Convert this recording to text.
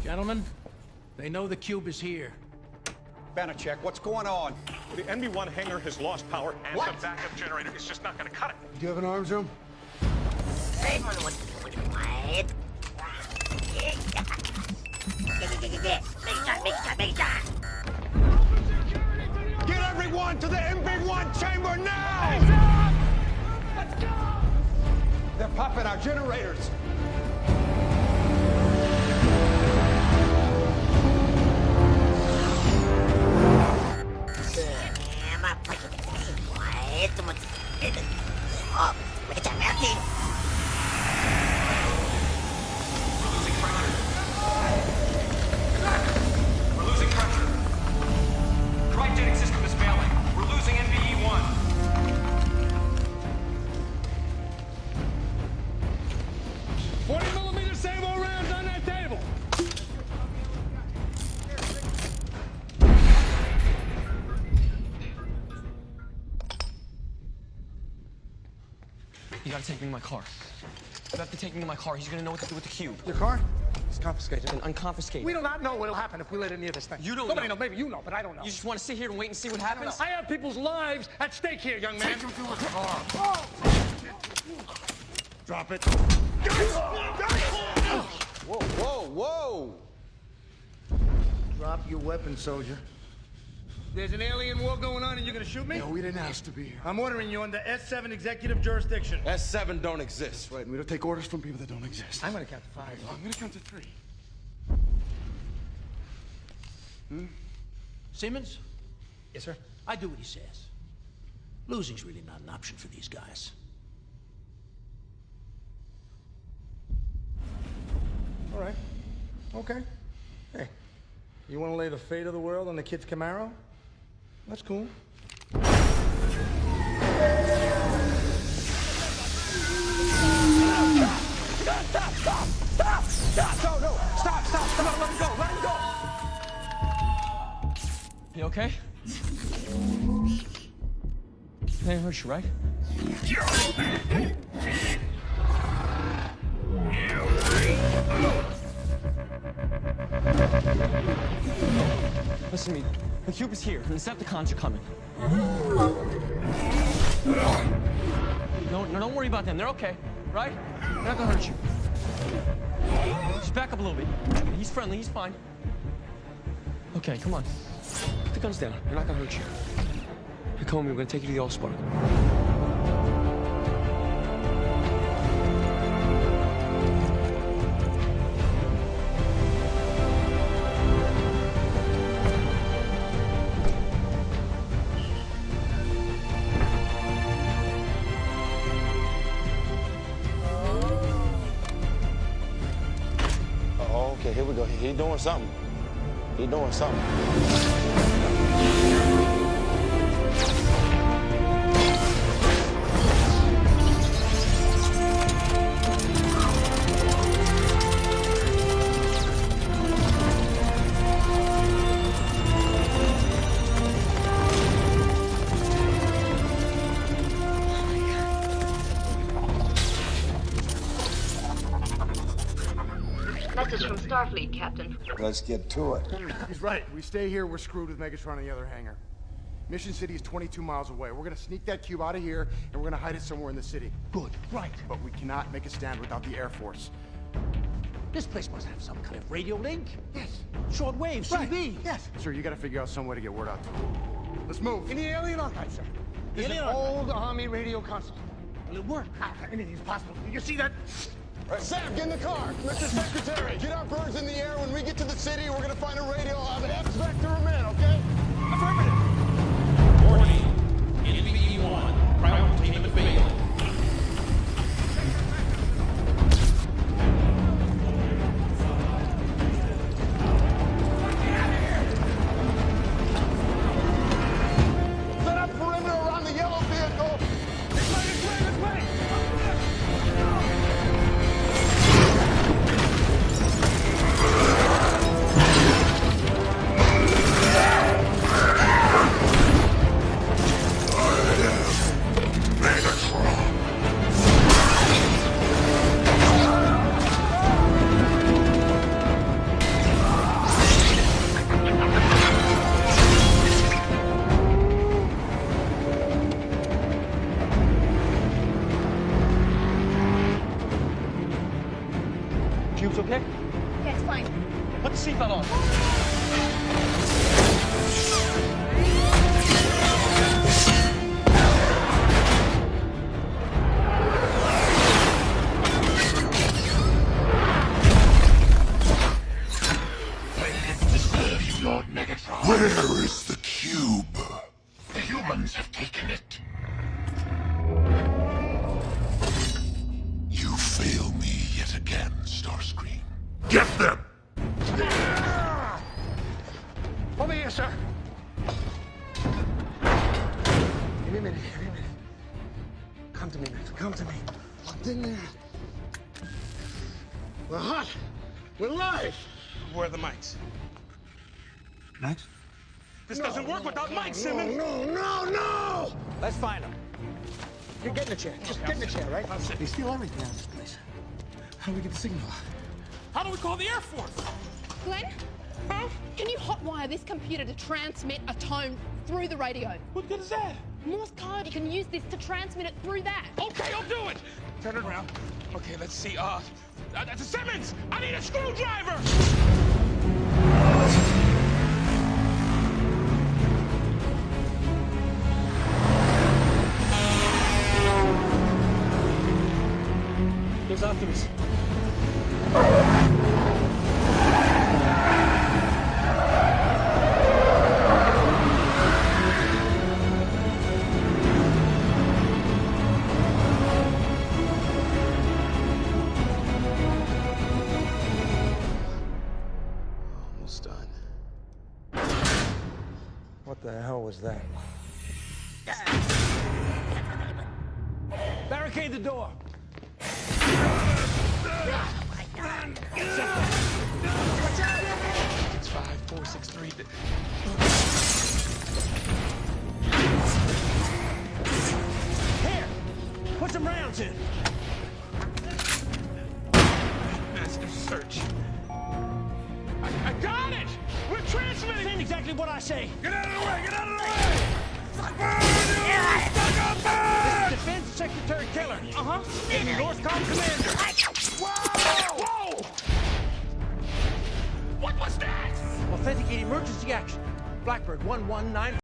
Gentlemen, they know the cube is here. Banachek, what's going on? The NB1 hangar has lost power, and What? the backup generator is just not going to cut it. Do you have an arms room? Get everyone to the MB1 chamber now! Let's go! They're popping our generators. We're losing pressure. Cryogenic system is failing. We're losing NBE-1. .40mm Sabo rounds on that table. You gotta take me to my car. You have to take me to my car. He's gonna know what to do with the cube. Your car? It's confiscated. And unconfiscated. We do not know what'll happen if we let any of this thing. You don't Nobody know. know. Maybe you know, but I don't know. You just want to sit here and wait and see what happens? I have people's lives at stake here, young man. Take him to his car. Drop it. Whoa, whoa, whoa! Drop your weapon, soldier. There's an alien war going on and you're gonna shoot me? No, we didn't ask to be here. I'm ordering you under S7 executive jurisdiction. S7 don't exist. Right, and we don't take orders from people that don't exist. I'm gonna count to 5. I'm gonna count to 3. Simmons, Yes, sir. I do what he says. Losing's really not an option for these guys. All right. Okay. Hey, you want to lay the fate of the world on the kid's Camaro? That's cool. No, stop, let him go, let him go! You okay? They didn't hurt you, right? Listen to me. The cube is here, and the Decepticons are coming. No, don't worry about them. They're okay, right? They're not gonna hurt you. Just back up a little bit. He's friendly. He's fine. Okay, come on. Put the guns down. They're not gonna hurt you. Hey, come with me. We're gonna take you to the Allspark. Okay, here we go. He doing something. He doing something. Message from Starfleet, Captain. Let's get to it. He's right. We stay here, we're screwed with Megatron in the other hangar. Mission City is 22 miles away. We're gonna sneak that cube out of here, and we're gonna hide it somewhere in the city. Good, right. But we cannot make a stand without the Air Force. This place must have some kind of radio link. Yes. Shortwave, Right. CB. Yes. Sir, you gotta figure out some way to get word out to him. Let's move. In the alien archive, sir. There's an Alien archive. old Army radio console. Will it work? Anything's possible. You see that? Right, Sam, get in the car. Mr. Secretary, get our birds in the air. When we get to the city, we're gonna find a radio. I'll have an X-Vector a minute, okay? Affirmative. Warning. NBE-1. Cryocontainment failed. Set up perimeter around the yellow vehicle. This way, this way, this way! ones have taken it. You fail me yet again, Starscream. Get them! Over here, sir. Give me a minute. Come to me, Max. Come to me. Locked in there. We're hot. We're live. Where are the mics? Max? This doesn't work without mics, Simmons. No! Let's find him. You get in the chair. Just get in the chair, right? They steal everything out of this place. How do we get the signal? How do we call the Air Force? Glenn? Huh? Can you hotwire this computer to transmit a tone through the radio? What good is that? Morse code. You can use this to transmit it through that. Okay, I'll do it. Turn it around. Okay, let's see. That's Simmons. I need a screwdriver. Here's Optimus. Almost done. What the hell was that? Barricade the door. It's 5, 4, 6, 3. Here, put some rounds in. Master search. I got it! We're transmitting! Saying exactly what I say. Get out of the way! Get out of the way! This is Defense Secretary Keller. And Northcom Commander. Whoa! What was that? Authenticate emergency action. Blackbird 119.